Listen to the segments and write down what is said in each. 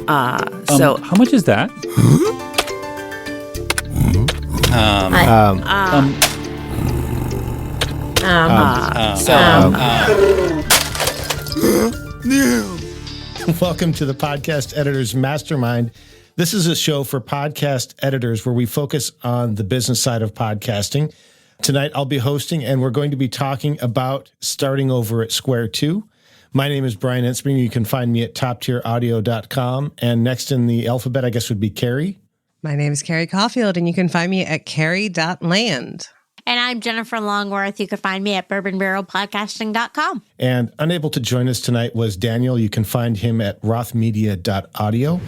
How much is that? Welcome to the Podcast Editors Mastermind. This is a show for podcast editors where we focus on the business side of podcasting. Tonight I'll be hosting, and we're going to be talking about starting over at Square Two. My name is Bryan. You can find me at toptieraudio.com. And next in the alphabet, I guess, would be Carrie. My name is Carrie Caulfield, and you can find me at carrie.land. And I'm Jennifer Longworth. You can find me at bourbonbarrelpodcasting.com. And unable to join us tonight was Daniel. You can find him at rothmedia.audio.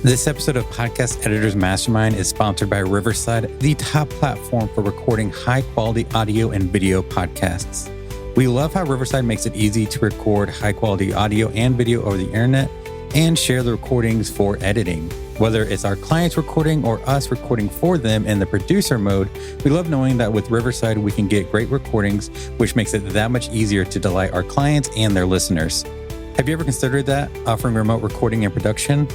This episode of Podcast Editors Mastermind is sponsored by Riverside, the top platform for recording high-quality audio and video podcasts. We love how Riverside makes it easy to record high-quality audio and video over the internet and share the recordings for editing. Whether it's our clients recording or us recording for them in the producer mode, we love knowing that with Riverside, we can get great recordings, which makes it that much easier to delight our clients and their listeners. Have you ever considered that, offering remote recording and production?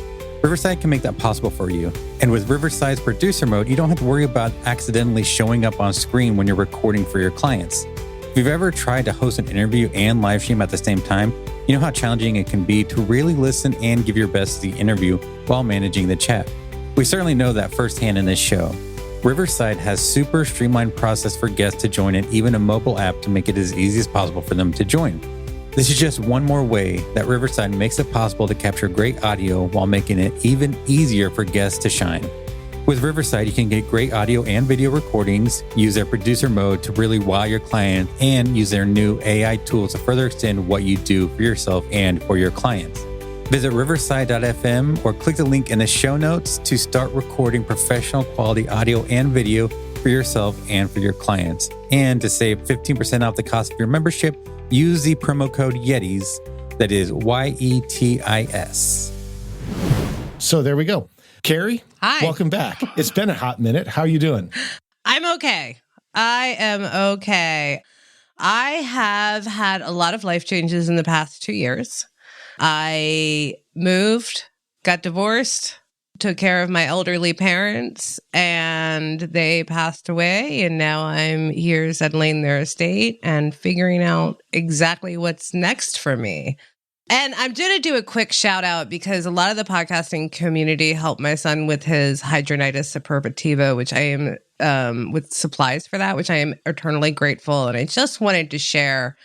Riverside can make that possible for you. And with Riverside's producer mode, you don't have to worry about accidentally showing up on screen when you're recording for your clients. If you've ever tried to host an interview and live stream at the same time, you know how challenging it can be to really listen and give your best to the interview while managing the chat. We certainly know that firsthand in this show. Riverside has super streamlined process for guests to join and even a mobile app to make it as easy as possible for them to join. This is just one more way that Riverside makes it possible to capture great audio while making it even easier for guests to shine. With Riverside, you can get great audio and video recordings, use their producer mode to really wow your client, and use their new AI tools to further extend what you do for yourself and for your clients. Visit riverside.fm or click the link in the show notes to start recording professional quality audio and video for yourself and for your clients. And to save 15% off the cost of your membership, use the promo code YETIS, that is YETIS. So there we go. Carrie, Hi. Welcome back. It's been a hot minute. How are you doing? I'm okay. I am okay. I have had a lot of life changes in the past 2 years. I moved, got divorced, took care of my elderly parents, and they passed away. And now I'm here settling their estate and figuring out exactly what's next for me. And I'm going to do a quick shout out because a lot of the podcasting community helped my son with his hidradenitis suppurativa, which I am with supplies for that, which I am eternally grateful. And I just wanted to share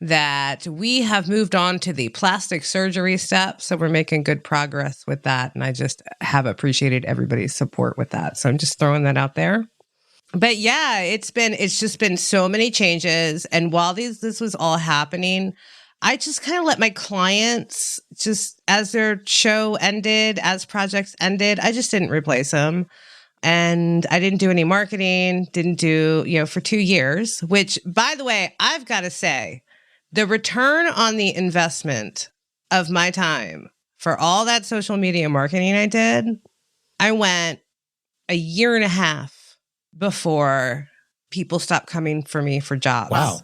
that we have moved on to the plastic surgery step. So we're making good progress with that. And I just have appreciated everybody's support with that. So I'm just throwing that out there. But yeah, it's just been so many changes. And while this was all happening, I just kind of let my clients, just as their show ended, as projects ended, I just didn't replace them. And I didn't do any marketing, didn't do, for 2 years, which, by the way, I've got to say, the return on the investment of my time for all that social media marketing I did, I went a year and a half before people stopped coming for me for jobs. Wow.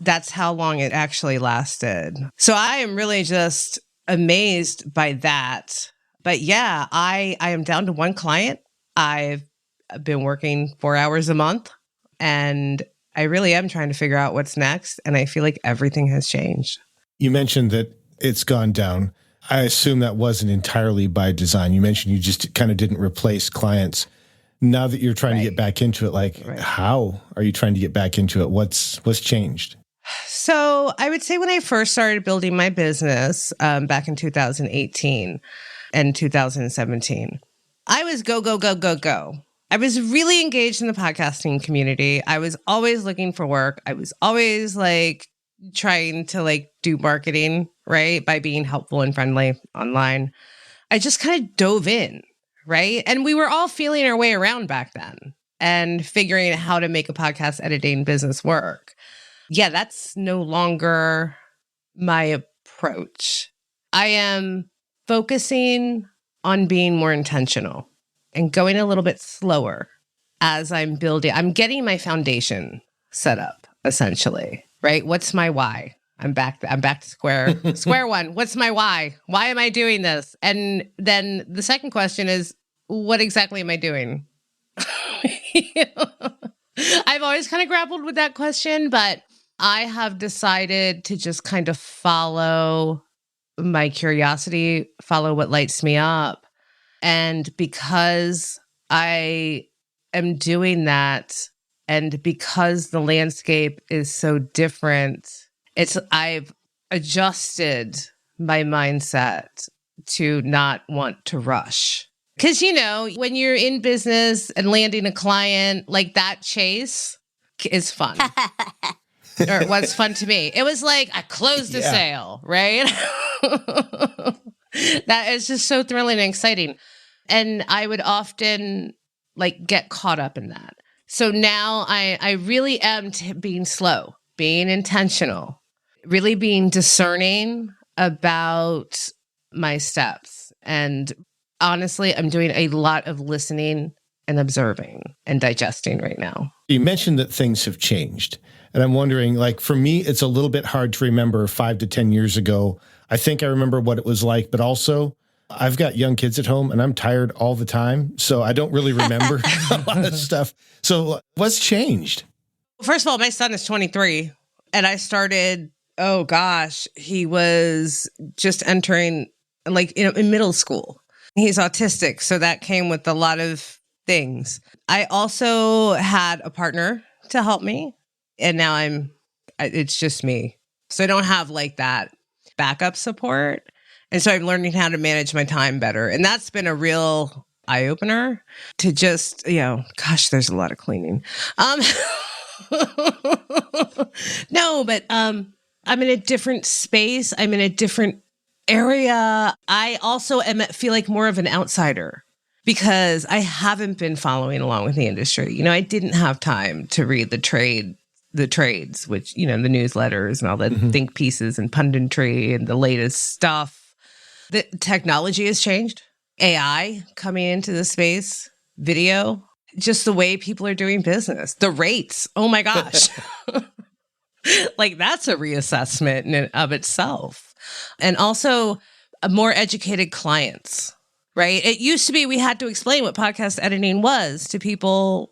That's how long it actually lasted. So I am really just amazed by that. But yeah, I am down to one client. I've been working 4 hours a month, and I really am trying to figure out what's next. And I feel like everything has changed. You mentioned that it's gone down. I assume that wasn't entirely by design. You mentioned you just kind of didn't replace clients. Now that you're trying to get back into it, how are you trying to get back into it? What's changed? So I would say when I first started building my business back in 2018 and 2017, I was go, go, go, go, go. I was really engaged in the podcasting community. I was always looking for work. I was always trying to do marketing, right? By being helpful and friendly online. I just kind of dove in, right? And we were all feeling our way around back then and figuring out how to make a podcast editing business work. Yeah, that's no longer my approach. I am focusing on being more intentional and going a little bit slower as I'm building. I'm getting my foundation set up, essentially, right? What's my why? I'm back to square one. What's my why? Why am I doing this? And then the second question is, what exactly am I doing? I've always kind of grappled with that question, but I have decided to just kind of follow my curiosity, follow what lights me up. And because I am doing that, and because the landscape is so different, I've adjusted my mindset to not want to rush. Because, when you're in business and landing a client, like that chase is fun. Or it was fun to me. It was like I closed a sale, right? That is just so thrilling and exciting. And I would often get caught up in that. So now I really am being slow, being intentional, really being discerning about my steps. And honestly, I'm doing a lot of listening and observing and digesting right now. You mentioned that things have changed. And I'm wondering, for me, it's a little bit hard to remember 5 to 10 years ago. I think I remember what it was like, but also I've got young kids at home and I'm tired all the time. So I don't really remember a lot of stuff. So what's changed? First of all, my son is 23 and I started, he was just entering in middle school. He's autistic. So that came with a lot of things. I also had a partner to help me. And now it's just me. So I don't have that backup support. And so I'm learning how to manage my time better. And that's been a real eye opener to just, there's a lot of cleaning. No, but I'm in a different space. I'm in a different area. I also feel like more of an outsider because I haven't been following along with the industry. I didn't have time to read the trades, which, the newsletters and all the think pieces and punditry and the latest stuff. The technology has changed. AI coming into the space, video, just the way people are doing business, the rates. Oh my gosh. That's a reassessment in and of itself. And also more educated clients, right? It used to be we had to explain what podcast editing was to people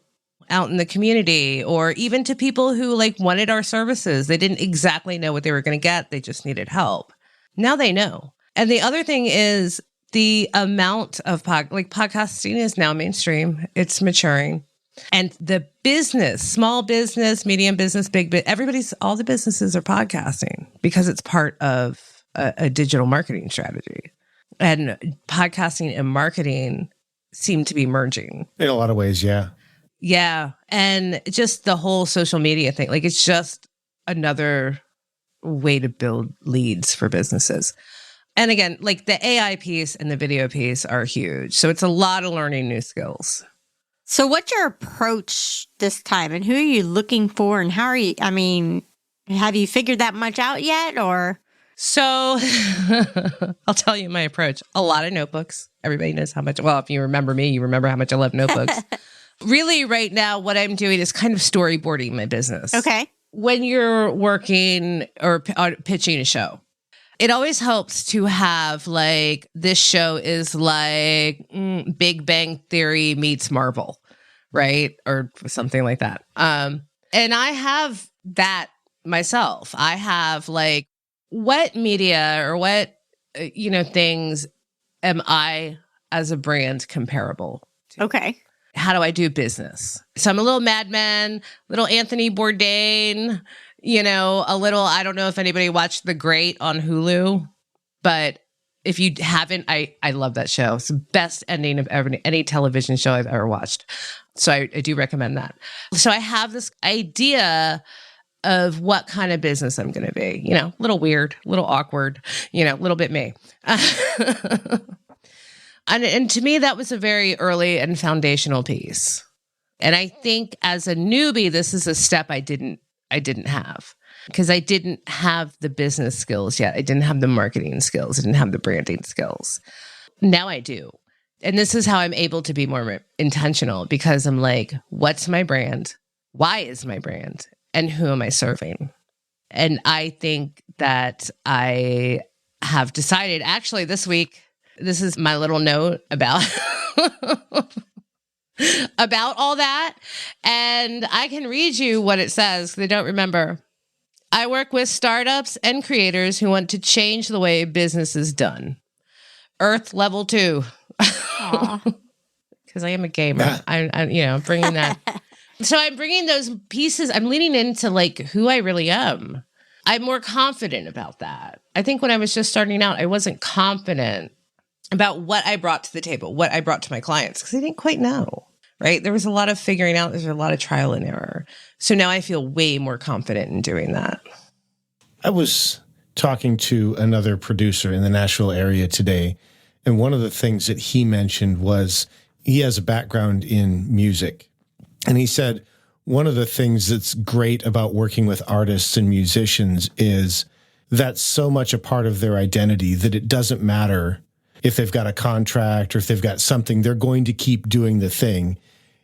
out in the community, or even to people who wanted our services. They didn't exactly know what they were going to get. They just needed help. Now they know. And the other thing is the amount of podcasting is now mainstream. It's maturing. And the business, small business, medium business, big business, all the businesses are podcasting because it's part of a digital marketing strategy. And podcasting and marketing seem to be merging. In a lot of ways, yeah. Yeah. And just the whole social media thing, it's just another way to build leads for businesses. And again, the AI piece and the video piece are huge. So it's a lot of learning new skills. So what's your approach this time, and who are you looking for, and how are you, have you figured that much out yet, or? So I'll tell you my approach. A lot of notebooks. Everybody knows how much, if you remember me, you remember how much I love notebooks. Really, right now, what I'm doing is kind of storyboarding my business. Okay. When you're working or pitching a show, it always helps to have this show is Big Bang Theory meets Marvel, right? Or something like that. And I have that myself. I have what media or what, things am I as a brand comparable to? Okay. How do I do business? So I'm a little Mad Men, little Anthony Bourdain, a little, I don't know if anybody watched The Great on Hulu, but if you haven't, I love that show. It's the best ending of any television show I've ever watched. So I do recommend that. So I have this idea of what kind of business I'm going to be, a little weird, a little awkward, a little bit me. And to me, that was a very early and foundational piece. And I think as a newbie, this is a step I didn't have because I didn't have the business skills yet. I didn't have the marketing skills. I didn't have the branding skills. Now I do. And this is how I'm able to be more intentional because I'm what's my brand? Why is my brand? And who am I serving? And I think that I have decided, actually this week, this is my little note about about all that. And I can read you what it says. They don't remember. I work with startups and creators who want to change the way business is done. Earth level 2. Because I am a gamer. I'm bringing that. So I'm bringing those pieces. I'm leaning into like who I really am. I'm more confident about that. I think when I was just starting out, I wasn't confident about what I brought to the table, what I brought to my clients, because I didn't quite know, right? There was a lot of figuring out. There's a lot of trial and error. So now I feel way more confident in doing that. I was talking to another producer in the Nashville area today, and one of the things that he mentioned was he has a background in music. And he said, one of the things that's great about working with artists and musicians is that's so much a part of their identity that it doesn't matter if they've got a contract or if they've got something, they're going to keep doing the thing.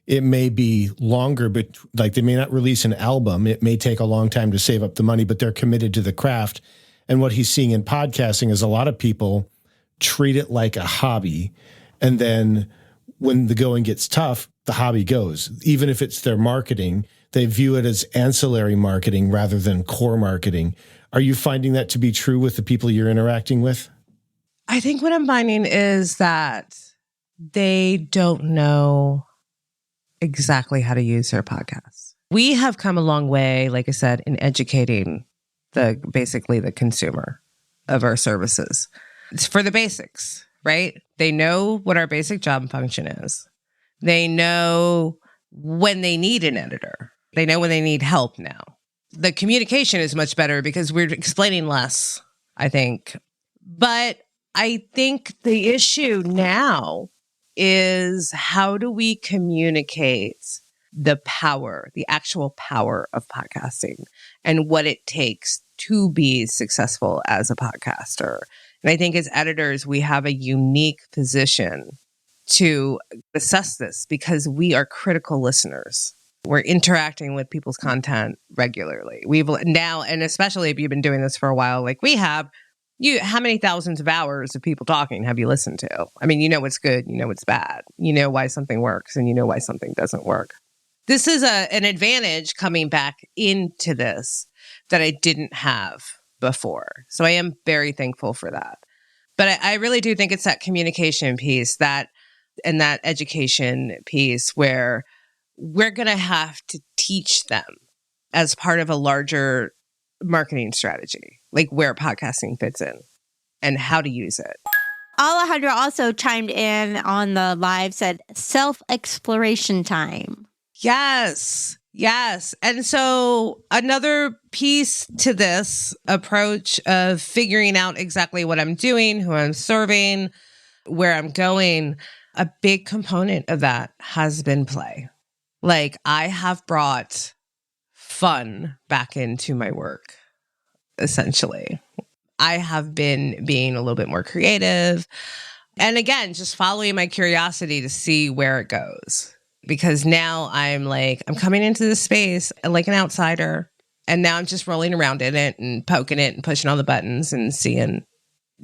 It may be longer, but like they may not release an album. It may take a long time to save up the money, but they're committed to the craft. And what he's seeing in podcasting is a lot of people treat it like a hobby. And then when the going gets tough, the hobby goes. Even if it's their marketing, they view it as ancillary marketing rather than core marketing. Are you finding that to be true with the people you're interacting with? I think what I'm finding is that they don't know exactly how to use their podcasts. We have come a long way, like I said, in educating basically the consumer of our services. It's for the basics, right? They know what our basic job function is. They know when they need an editor. They know when they need help now. The communication is much better because we're explaining less, I think. But I think the issue now is how do we communicate the power, the actual power of podcasting and what it takes to be successful as a podcaster. And I think as editors, we have a unique position to assess this because we are critical listeners. We're interacting with people's content regularly. We've now, and especially if you've been doing this for a while, like we have, how many thousands of hours of people talking have you listened to? I mean, you know what's good, you know what's bad, you know why something works, and you know why something doesn't work. This is an advantage coming back into this that I didn't have before. So I am very thankful for that. But I really do think it's that communication piece and that education piece where we're going to have to teach them as part of a larger marketing strategy, like where podcasting fits in and how to use it. Alejandra also chimed in on the live, said self-exploration time. Yes. And so another piece to this approach of figuring out exactly what I'm doing, who I'm serving, where I'm going, a big component of that has been play. Like I have brought fun back into my work, essentially. I have been being a little bit more creative. And again, just following my curiosity to see where it goes. Because now I'm coming into this space like an outsider. And now I'm just rolling around in it and poking it and pushing all the buttons and seeing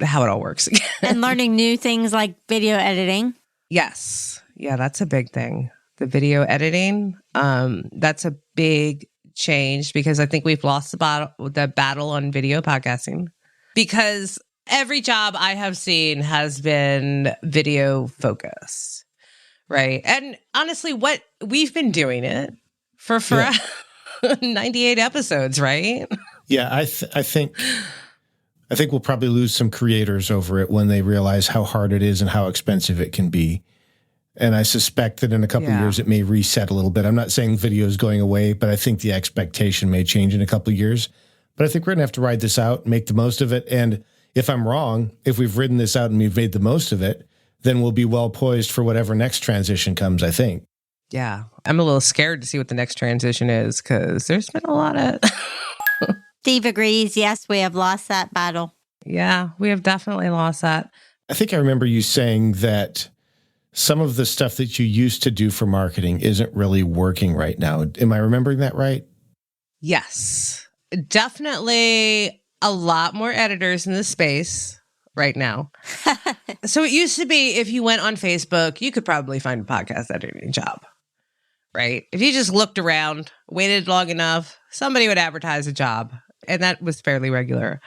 how it all works again. And learning new things like video editing. Yes. Yeah, that's a big thing. The video editing, that's a big change because I think we've lost the battle on video podcasting because every job I have seen has been video focused, right? And honestly, we've been doing it for 98 episodes, right? Yeah, I think we'll probably lose some creators over it when they realize how hard it is and how expensive it can be. And I suspect that in a couple of years, it may reset a little bit. I'm not saying video is going away, but I think the expectation may change in a couple of years. But I think we're going to have to ride this out, make the most of it. And if I'm wrong, if we've ridden this out and we've made the most of it, then we'll be well poised for whatever next transition comes, I think. Yeah. I'm a little scared to see what the next transition is because there's been a lot of... Steve agrees. Yes, we have lost that battle. Yeah, we have definitely lost that. I think I remember you saying that some of the stuff that you used to do for marketing isn't really working right now. Am I remembering that right? Yes. definitely a lot more editors in the space right now. So it used to be if you went on Facebook, you could probably find a podcast editing job, right? If you just looked around, waited long enough, somebody would advertise a job, and that was fairly regular.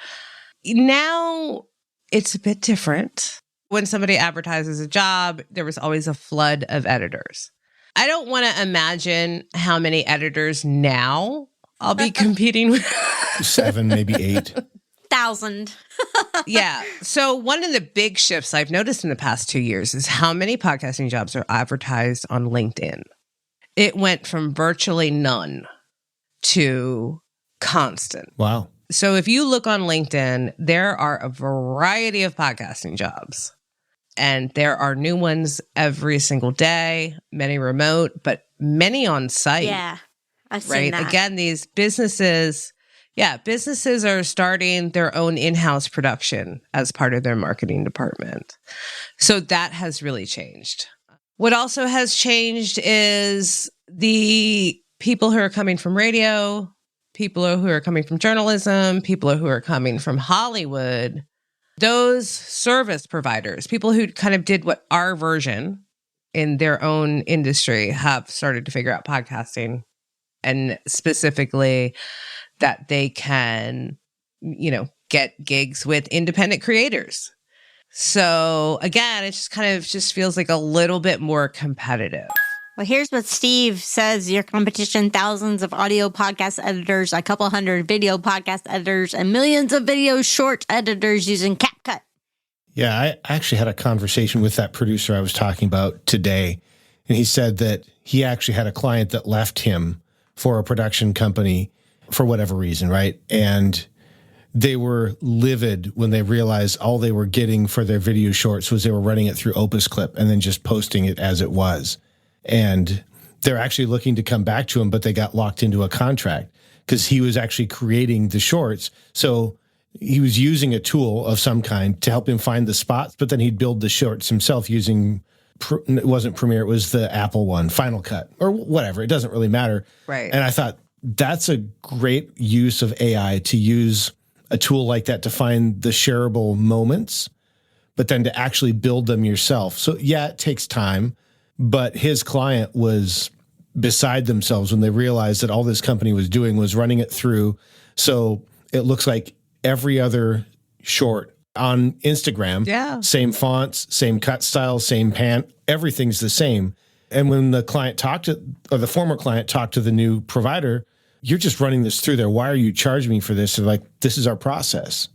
Now it's a bit different. When somebody advertises a job, there was always a flood of editors. I don't want to imagine how many editors now I'll be competing with. 7, maybe 8. 1,000. Yeah. So one of the big shifts I've noticed in the past 2 years is how many podcasting jobs are advertised on LinkedIn. It went from virtually none to constant. Wow. So if you look on LinkedIn, there are a variety of podcasting jobs. And there are new ones every single day, many remote, but many on site. Yeah, I've seen that. Again, these businesses are starting their own in-house production as part of their marketing department. So that has really changed. What also has changed is the people who are coming from radio, people who are coming from journalism, people who are coming from Hollywood. Those service providers, people who kind of did what our version in their own industry have started to figure out podcasting, and specifically that they can, get gigs with independent creators. So again, it just kind of just feels like a little bit more competitive. Well, here's what Steve says. Your competition, thousands of audio podcast editors, a couple hundred video podcast editors, and millions of video short editors using CapCut. Yeah, I actually had a conversation with that producer I was talking about today. And he said that he actually had a client that left him for a production company for whatever reason, right? And they were livid when they realized all they were getting for their video shorts was they were running it through Opus Clip and then just posting it as it was. And they're actually looking to come back to him, but they got locked into a contract because he was actually creating the shorts. So he was using a tool of some kind to help him find the spots, but then he'd build the shorts himself using, it wasn't Premiere, it was the Apple one, Final Cut, or whatever. It doesn't really matter. Right. And I thought that's a great use of AI to use a tool like that to find the shareable moments, but then to actually build them yourself. So yeah, it takes time. But his client was beside themselves when they realized that all this company was doing was running it through. So it looks like every other short on Instagram. Yeah. Same fonts, same cut style, same pan, everything's the same. And when the client the former client talked to the new provider, you're just running this through there. Why are you charging me for this? They're like, this is our process.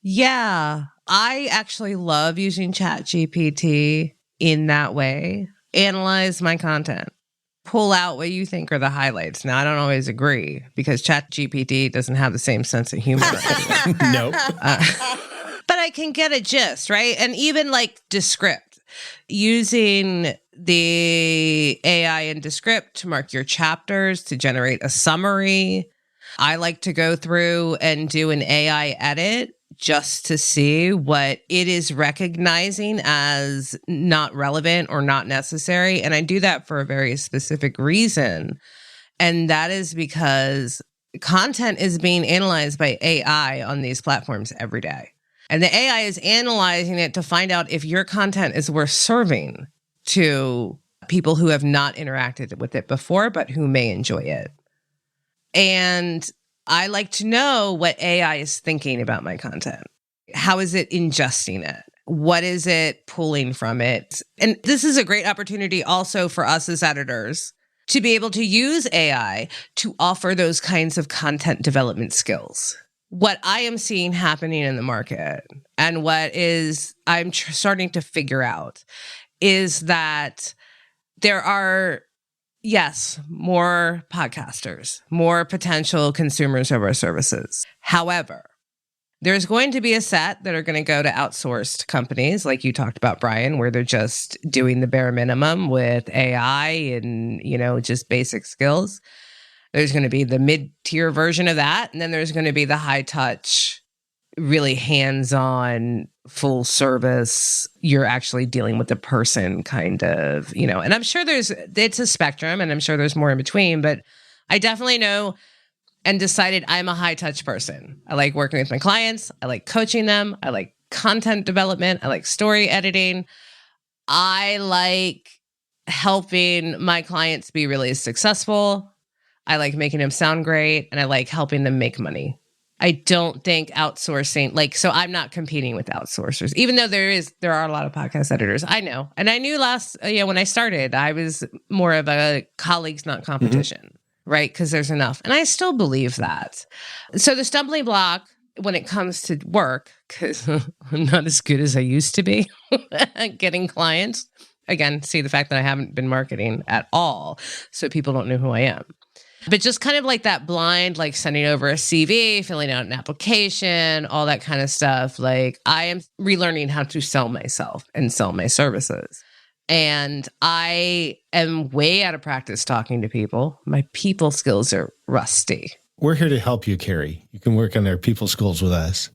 Yeah. I actually love using ChatGPT in that way. Analyze my content, pull out what you think are the highlights. Now, I don't always agree because ChatGPT doesn't have the same sense of humor. Nope. But I can get a gist, right? And even like Descript, using the AI in Descript to mark your chapters, to generate a summary. I like to go through and do an AI edit just to see what it is recognizing as not relevant or not necessary. And I do that for a very specific reason. And that is because content is being analyzed by AI on these platforms every day. And the AI is analyzing it to find out if your content is worth serving to people who have not interacted with it before, but who may enjoy it. And I like to know what AI is thinking about my content. How is it ingesting it? What is it pulling from it? And this is a great opportunity also for us as editors to be able to use AI to offer those kinds of content development skills. What I am seeing happening in the market and what is I'm starting to figure out is that there are, yes, more podcasters, more potential consumers of our services. However, there's going to be a set that are going to go to outsourced companies, like you talked about, Bryan, where they're just doing the bare minimum with AI and, just basic skills. There's going to be the mid-tier version of that. And then there's going to be the high-touch, really hands-on, full service, you're actually dealing with the person kind of, and I'm sure it's a spectrum and I'm sure there's more in between, but I definitely know and decided I'm a high touch person. I like working with my clients. I like coaching them. I like content development. I like story editing. I like helping my clients be really successful. I like making them sound great, and I like helping them make money. I don't think outsourcing, so I'm not competing with outsourcers, even though there are a lot of podcast editors. I know. And I knew when I started, I was more of a colleagues, not competition, right? Because there's enough. And I still believe that. So the stumbling block when it comes to work, because I'm not as good as I used to be at getting clients. Again, see the fact that I haven't been marketing at all. So people don't know who I am. But just kind of like that blind, like sending over a CV, filling out an application, all that kind of stuff. Like I am relearning how to sell myself and sell my services. And I am way out of practice talking to people. My people skills are rusty. We're here to help you, Carrie. You can work on their people skills with us.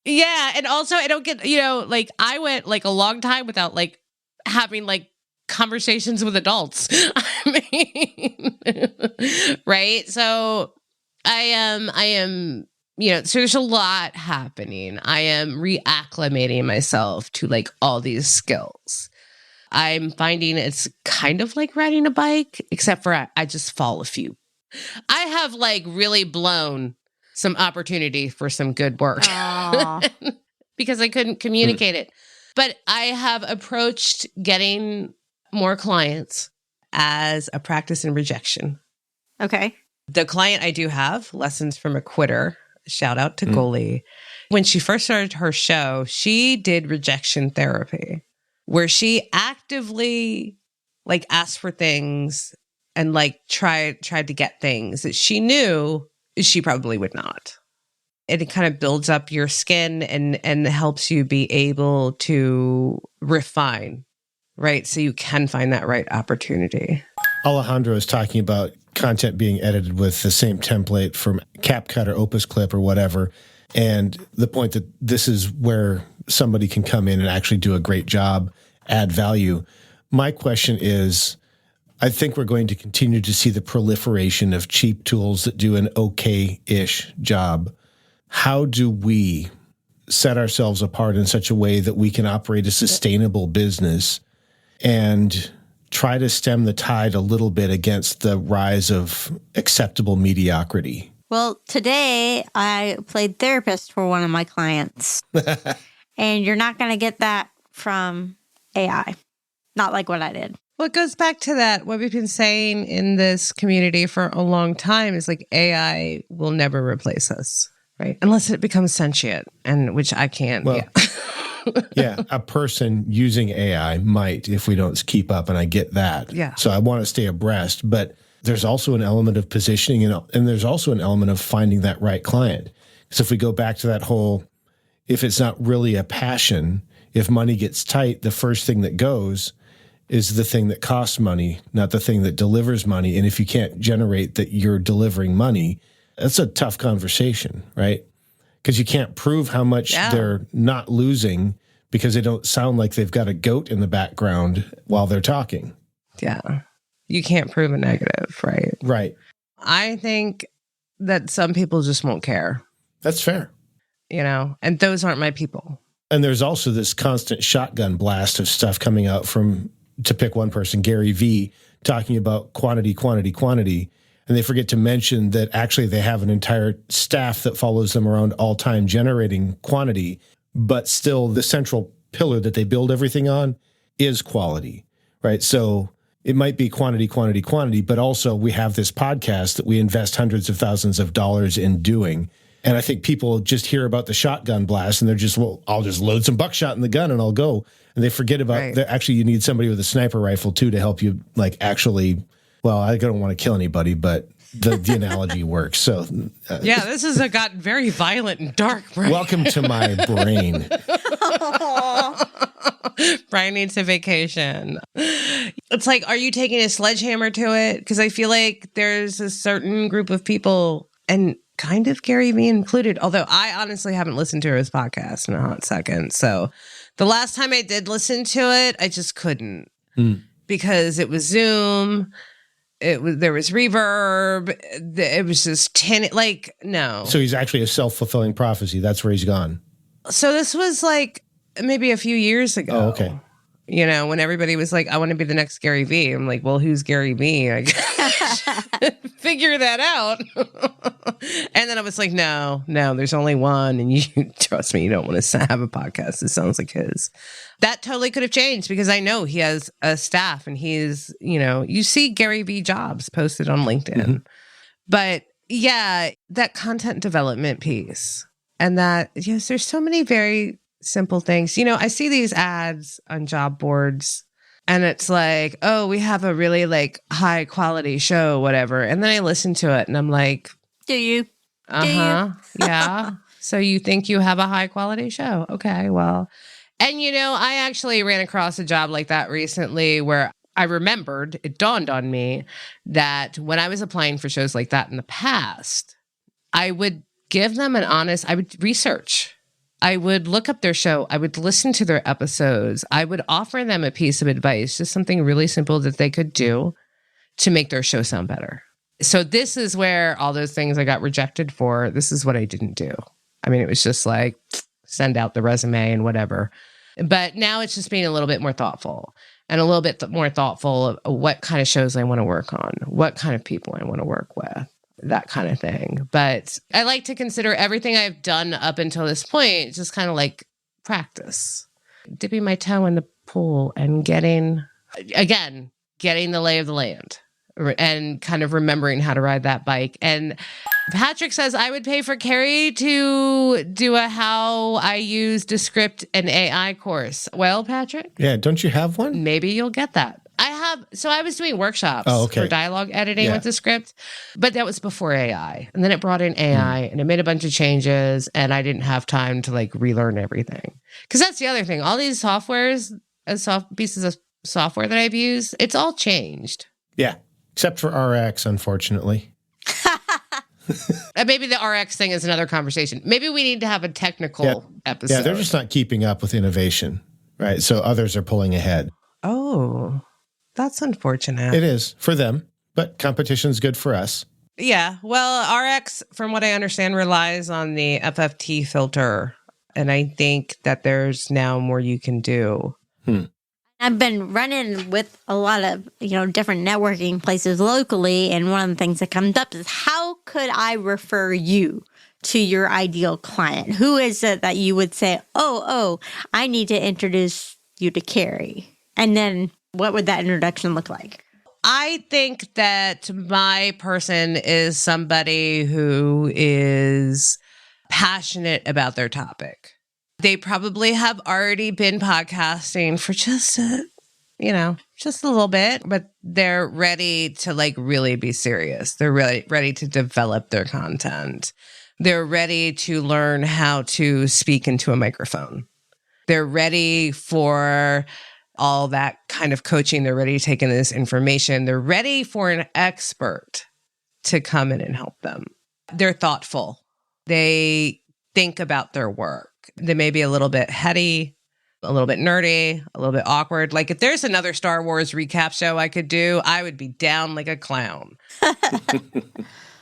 Yeah. And also I don't get, I went a long time without having conversations with adults. I mean, right? So I am, so there's a lot happening. I am reacclimating myself to all these skills. I'm finding it's kind of like riding a bike, except for I just fall a few. I have really blown some opportunity for some good work because I couldn't communicate it. But I have approached getting more clients as a practice in rejection. Okay. The client I do have, Lessons from a Quitter, shout out to Goalie. When she first started her show, she did rejection therapy where she actively asked for things and tried to get things that she knew she probably would not. It kind of builds up your skin and helps you be able to refine, right? So you can find that right opportunity. Alejandro is talking about content being edited with the same template from CapCut or Opus Clip or whatever. And the point that this is where somebody can come in and actually do a great job, add value. My question is, I think we're going to continue to see the proliferation of cheap tools that do an okay-ish job. How do we set ourselves apart in such a way that we can operate a sustainable business and try to stem the tide a little bit against the rise of acceptable mediocrity? Well, today I played therapist for one of my clients. And you're not going to get that from AI. Not like what I did. Well, it goes back to that. What we've been saying in this community for a long time is AI will never replace us, right? Unless it becomes sentient, and which I can't. Well, yeah, a person using AI might if we don't keep up, and I get that. Yeah. So I want to stay abreast, but there's also an element of positioning and there's also an element of finding that right client. So if we go back to that whole, if it's not really a passion, if money gets tight, the first thing that goes is the thing that costs money, not the thing that delivers money. And if you can't generate that you're delivering money, that's a tough conversation, right? Because you can't prove how much they're not losing because they don't sound like they've got a goat in the background while they're talking. Yeah. You can't prove a negative, right? Right. I think that some people just won't care. That's fair. And those aren't my people. And there's also this constant shotgun blast of stuff coming out from, to pick one person, Gary V, talking about quantity. And they forget to mention that actually they have an entire staff that follows them around all time generating quantity, but still the central pillar that they build everything on is quality, right? So it might be quantity, but also we have this podcast that we invest hundreds of thousands of dollars in doing. And I think people just hear about the shotgun blast and they're just, well, I'll just load some buckshot in the gun and I'll go. And they forget about that. Actually, you need somebody with a sniper rifle too to help you actually, well, I don't want to kill anybody, but the analogy works. So this has gotten very violent and dark, Bryan. Welcome to my brain. Bryan needs a vacation. It's are you taking a sledgehammer to it? Because I feel like there's a certain group of people, and kind of Gary V included, although I honestly haven't listened to his podcast in a hot second. So the last time I did listen to it, I just couldn't because it was Zoom. there was reverb. It was just no. So he's actually a self-fulfilling prophecy. That's where he's gone. So this was like maybe a few years ago. Oh, okay. You know, when everybody was like, I want to be the next Gary Vee. I'm like, well, who's Gary Vee? I figure that out. And then I was like, no, there's only one. And you trust me, you don't want to have a podcast that sounds like his. That totally could have changed because I know he has a staff and he's, you see Gary Vee jobs posted on LinkedIn. Mm-hmm. But yeah, that content development piece and that, yes, there's so many very simple things. I see these ads on job boards and it's like, oh, we have a really like high quality show, whatever. And then I listen to it and I'm like, do you? Uh-huh. Yeah. So you think you have a high quality show. Okay, well. And I actually ran across a job like that recently where I remembered, it dawned on me that when I was applying for shows like that in the past, I would give them I would research. I would look up their show. I would listen to their episodes. I would offer them a piece of advice, just something really simple that they could do to make their show sound better. So this is where all those things I got rejected for, this is what I didn't do. I mean, it was just like, send out the resume and whatever. But now it's just being a little bit more thoughtful and a little bit more thoughtful of what kind of shows I want to work on, what kind of people I want to work with. That kind of thing. But I like to consider everything I've done up until this point just kind of like practice. Dipping my toe in the pool and getting the lay of the land and kind of remembering how to ride that bike. And Patrick says, I would pay for Carrie to do a how I use Descript and AI course. Well, Patrick? Yeah, don't you have one? Maybe you'll get that. I was doing workshops for dialogue editing with the script, but that was before AI. And then it brought in AI and it made a bunch of changes and I didn't have time to like relearn everything. Because that's the other thing. All these softwares, pieces of software that I've used, it's all changed. Yeah, except for RX, unfortunately. Maybe the RX thing is another conversation. Maybe we need to have a technical episode. Yeah, they're just not keeping up with innovation, right? So others are pulling ahead. Oh, that's unfortunate. It is for them, but competition's good for us. Yeah. Well, RX, from what I understand, relies on the FFT filter. And I think that there's now more you can do. I've been running with a lot of, different networking places locally. And one of the things that comes up is how could I refer you to your ideal client? Who is it that you would say, oh, I need to introduce you to Carrie? And then what would that introduction look like? I think that my person is somebody who is passionate about their topic. They probably have already been podcasting for just a little bit, but they're ready to like really be serious. They're ready to develop their content. They're ready to learn how to speak into a microphone. They're ready for all that kind of coaching. They're ready to take in this information. They're ready for an expert to come in and help them. They're thoughtful. They think about their work. They may be a little bit heady, a little bit nerdy, a little bit awkward. Like if there's another Star Wars recap show I could do, I would be down like a clown.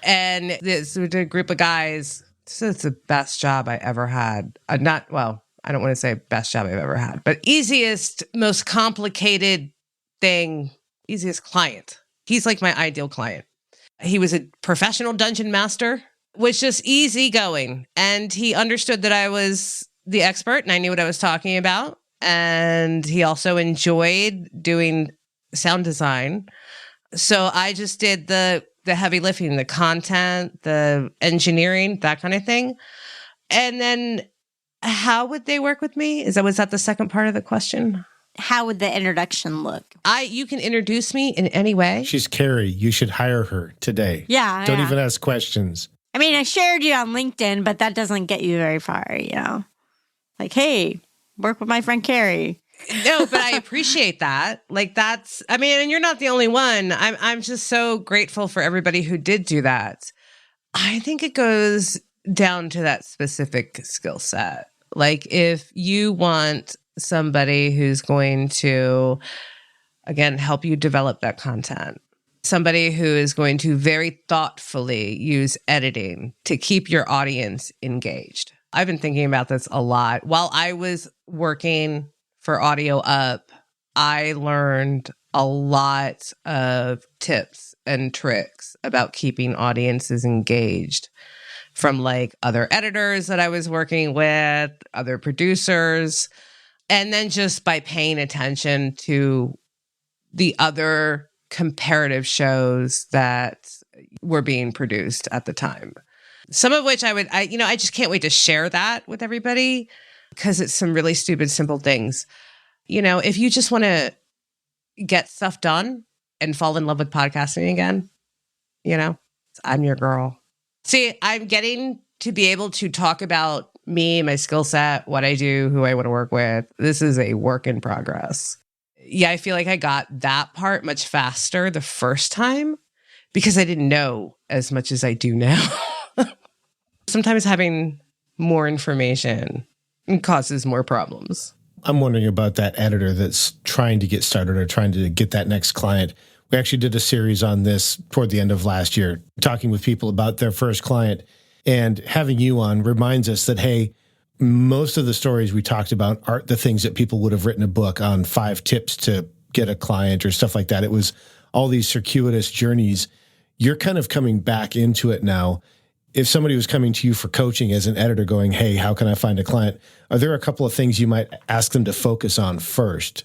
And this a group of guys, this is the best job I ever had. I don't want to say best job I've ever had, but easiest, most complicated thing, easiest client. He's like my ideal client. He was a professional dungeon master, was just easygoing. And he understood that I was the expert and I knew what I was talking about. And he also enjoyed doing sound design. So I just did the heavy lifting, the content, the engineering, that kind of thing. And then how would they work with me? Was that the second part of the question? How would the introduction look? You can introduce me in any way. She's Carrie. You should hire her today. Yeah. Don't even ask questions. I mean, I shared you on LinkedIn, but that doesn't get you very far, Like, hey, work with my friend Carrie. No, but I appreciate that. Like and you're not the only one. I'm just so grateful for everybody who did do that. I think it goes down to that specific skill set. Like if you want somebody who's going to, again, help you develop that content, somebody who is going to very thoughtfully use editing to keep your audience engaged. I've been thinking about this a lot. While I was working for Audio Up, I learned a lot of tips and tricks about keeping audiences engaged from like other editors that I was working with, other producers, and then just by paying attention to the other comparative shows that were being produced at the time. Some of which I just can't wait to share that with everybody because it's some really stupid, simple things. If you just want to get stuff done and fall in love with podcasting again, I'm your girl. See, I'm getting to be able to talk about me, my skill set, what I do, who I want to work with. This is a work in progress. Yeah, I feel like I got that part much faster the first time because I didn't know as much as I do now. Sometimes having more information causes more problems. I'm wondering about that editor that's trying to get started or trying to get that next client. We actually did a series on this toward the end of last year, talking with people about their first client. And having you on reminds us that, hey, most of the stories we talked about aren't the things that people would have written a book on 5 tips to get a client or stuff like that. It was all these circuitous journeys. You're kind of coming back into it now. If somebody was coming to you for coaching as an editor going, hey, how can I find a client? Are there a couple of things you might ask them to focus on first?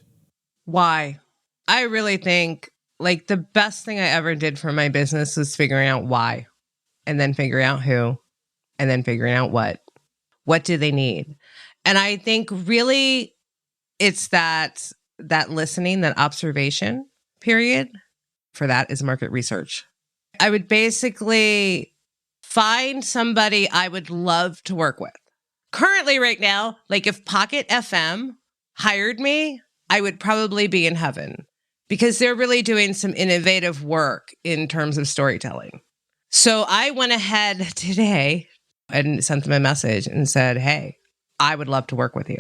Why? I really think like the best thing I ever did for my business was figuring out why, and then figuring out who, and then figuring out what. What do they need? And I think really it's that listening, that observation period. For that is market research. I would basically find somebody I would love to work with. Currently right now, like if Pocket FM hired me, I would probably be in heaven because they're really doing some innovative work in terms of storytelling. So I went ahead today and sent them a message and said, hey, I would love to work with you.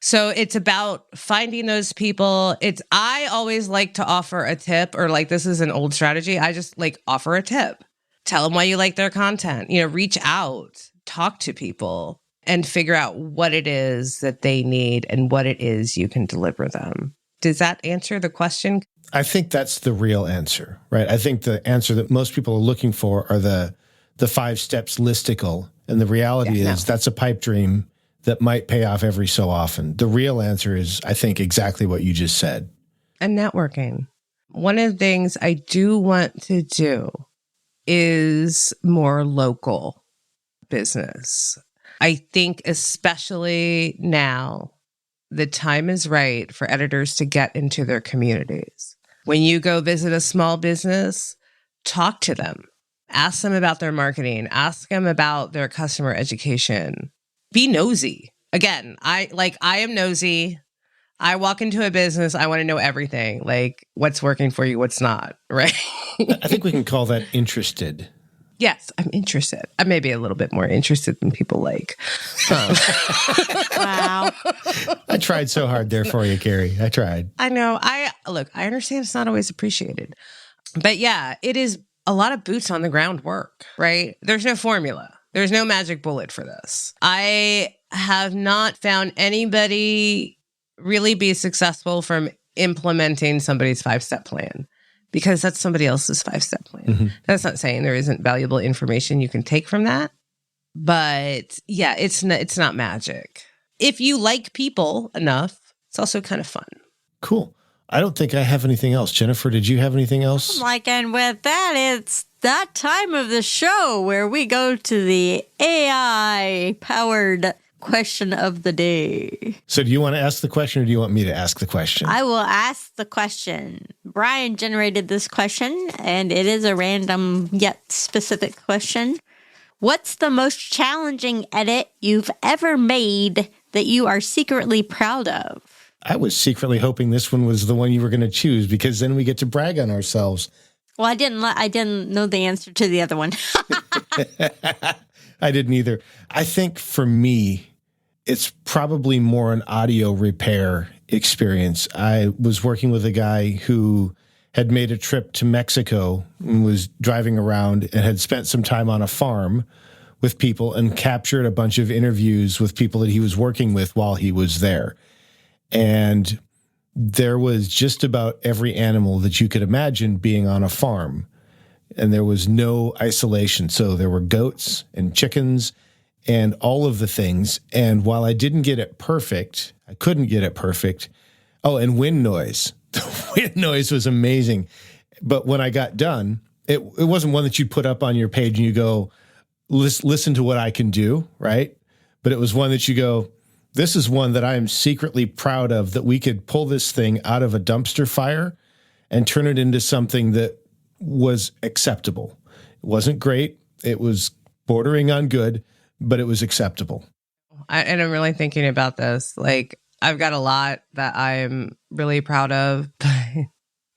So it's about finding those people. I always like to offer a tip, or like this is an old strategy. I just like offer a tip. Tell them why you like their content. Reach out, talk to people, and figure out what it is that they need and what it is you can deliver them. Does that answer the question? I think that's the real answer, right? I think the answer that most people are looking for are the 5 steps listicle. And the reality is that's a pipe dream that might pay off every so often. The real answer is, I think, exactly what you just said. And networking. One of the things I do want to do is more local business. I think especially now, the time is right for editors to get into their communities. When you go visit a small business, talk to them. Ask them about their marketing. Ask them about their customer education. Be nosy. Again, I am nosy. I walk into a business. I want to know everything. Like what's working for you, what's not, right? I think we can call that interested. Yes, I'm interested. I may be a little bit more interested than people like. Wow. I tried so hard there for you, Carrie. I tried. I know. I understand it's not always appreciated. But yeah, it is a lot of boots on the ground work, right? There's no formula. There's no magic bullet for this. I have not found anybody really be successful from implementing somebody's 5-step plan because that's somebody else's 5-step plan. Mm-hmm. That's not saying there isn't valuable information you can take from that. But yeah, it's not magic. If you like people enough, it's also kind of fun. Cool. I don't think I have anything else. Jennifer, did you have anything else? And with that, it's that time of the show where we go to the AI-powered question of the day. So do you want to ask the question or do you want me to ask the question? I will ask the question. Bryan generated this question, and it is a random yet specific question. What's the most challenging edit you've ever made that you are secretly proud of? I was secretly hoping this one was the one you were going to choose because then we get to brag on ourselves. Well, I didn't know the answer to the other one. I didn't either. I think for me, it's probably more an audio repair experience. I was working with a guy who had made a trip to Mexico and was driving around and had spent some time on a farm with people and captured a bunch of interviews with people that he was working with while he was there. And there was just about every animal that you could imagine being on a farm. And there was no isolation. So there were goats and chickens and all of the things. And while I didn't get it perfect, I couldn't get it perfect. Oh, and wind noise. The wind noise was amazing. But when I got done, it wasn't one that you put up on your page and you go, listen to what I can do, right? But it was one that you go, this is one that I am secretly proud of, that we could pull this thing out of a dumpster fire and turn it into something that was acceptable. It wasn't great. It was bordering on good, but it was acceptable. And I'm really thinking about this. Like, I've got a lot that I'm really proud of.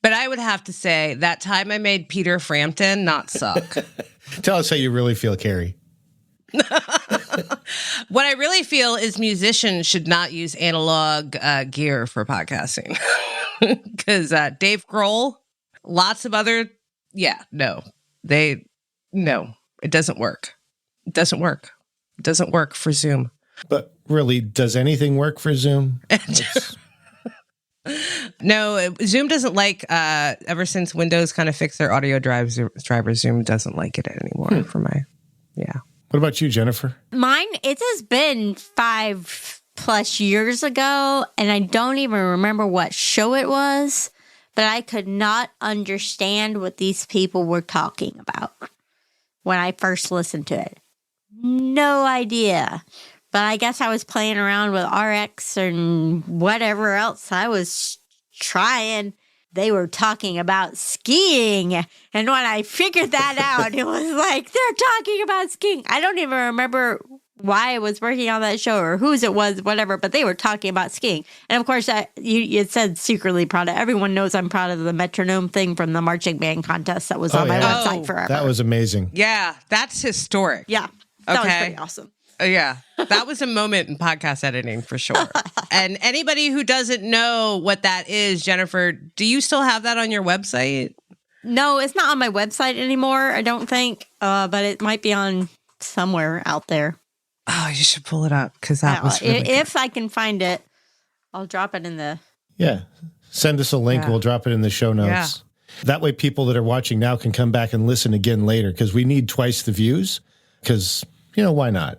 But I would have to say that time I made Peter Frampton not suck. Tell us how you really feel, Carrie. What I really feel is musicians should not use analog gear for podcasting. Because Dave Grohl, lots of other, no, it doesn't work. It doesn't work. It doesn't work for Zoom. But really, does anything work for Zoom? No, Zoom doesn't like, ever since Windows kind of fixed their audio drivers, Zoom doesn't like it anymore for my, What about you, Jennifer? Mine, it has been 5+ years ago, and I don't even remember what show it was, but I could not understand what these people were talking about when I first listened to it. No idea. But I guess I was playing around with RX and whatever else I was trying. They were talking about skiing. And when I figured that out, it was like, they're talking about skiing. I don't even remember why I was working on that show or whose it was, whatever, but they were talking about skiing. And of course, you said secretly proud of. Everyone knows I'm proud of the metronome thing from the marching band contest that was on my website forever. That was amazing. Yeah, that's historic. Yeah, that was pretty awesome. Yeah, that was a moment in podcast editing for sure. And anybody who doesn't know what that is, Jennifer, do you still have that on your website? No, it's not on my website anymore, I don't think, but it might be on somewhere out there. Oh, you should pull it up because that was really if I can find it, I'll drop it in the... Yeah, send us a link. We'll drop it in the show notes. Yeah. That way people that are watching now can come back and listen again later because we need twice the views because, why not?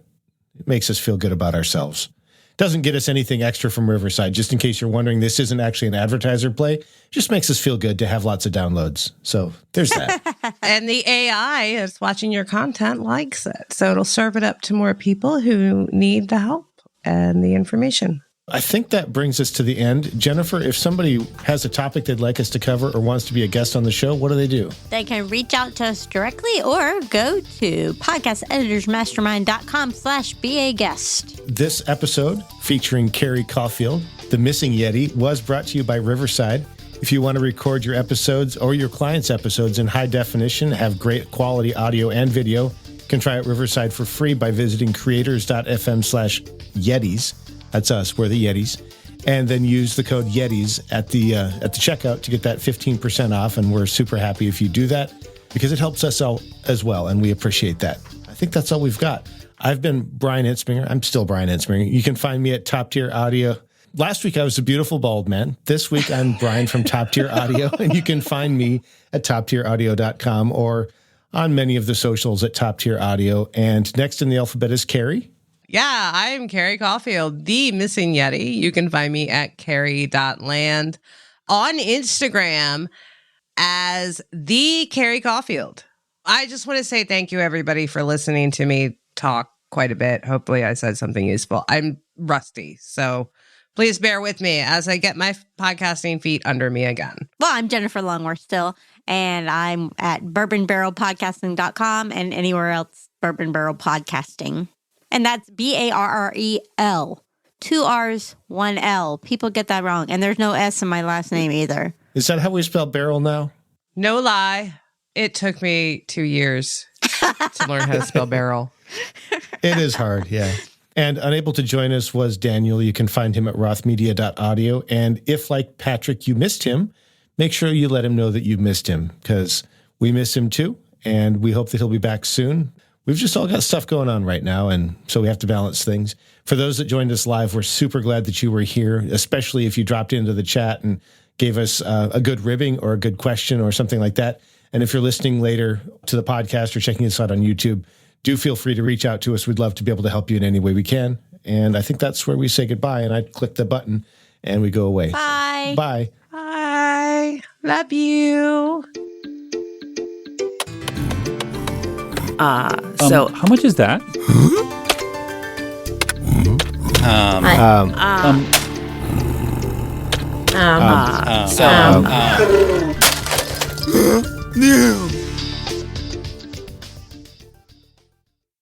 It makes us feel good about ourselves. Doesn't get us anything extra from Riverside. Just in case you're wondering, this isn't actually an advertiser play. Just makes us feel good to have lots of downloads. So there's that. And the AI that's watching your content likes it. So it'll serve it up to more people who need the help and the information. I think that brings us to the end. Jennifer, if somebody has a topic they'd like us to cover or wants to be a guest on the show, what do they do? They can reach out to us directly or go to podcasteditorsmastermind.com/be-a-guest. This episode featuring Carrie Caulfield, The Missing Yeti, was brought to you by Riverside. If you want to record your episodes or your clients' episodes in high definition, have great quality audio and video, you can try out Riverside for free by visiting creators.fm/Yetis. That's us. We're the Yetis. And then use the code Yetis at the checkout to get that 15% off. And we're super happy if you do that because it helps us out as well. And we appreciate that. I think that's all we've got. I've been Bryan Ensminger. I'm still Bryan Ensminger. You can find me at Top Tier Audio. Last week, I was a beautiful bald man. This week, I'm Bryan from Top Tier Audio. And you can find me at toptieraudio.com or on many of the socials at Top Tier Audio. And next in the alphabet is Carrie. Yeah, I'm Carrie Caulfield, the Missing Yeti. You can find me at carrie.land, on Instagram as the Carrie Caulfield. I just want to say thank you, everybody, for listening to me talk quite a bit. Hopefully I said something useful. I'm rusty, so please bear with me as I get my podcasting feet under me again. Well, I'm Jennifer Longworth still, and I'm at bourbonbarrelpodcasting.com and anywhere else Bourbon Barrel Podcasting. And that's BARREL. 2 R's, 1 L. People get that wrong. And there's no S in my last name either. Is that how we spell barrel now? No lie. It took me 2 years to learn how to spell barrel. It is hard, yeah. And unable to join us was Daniel. You can find him at rothmedia.audio. And if, like Patrick, you missed him make sure you let him know that you missed him, because we miss him too. And we hope that he'll be back soon. We've just all got stuff going on right now, and so we have to balance things. For those that joined us live, we're super glad that you were here, especially if you dropped into the chat and gave us a good ribbing or a good question or something like that. And if you're listening later to the podcast or checking us out on YouTube, do feel free to reach out to us. We'd love to be able to help you in any way we can. And I think that's where we say goodbye, and I click the button and we go away. Bye. So, bye. Bye. Love you. So how much is that? So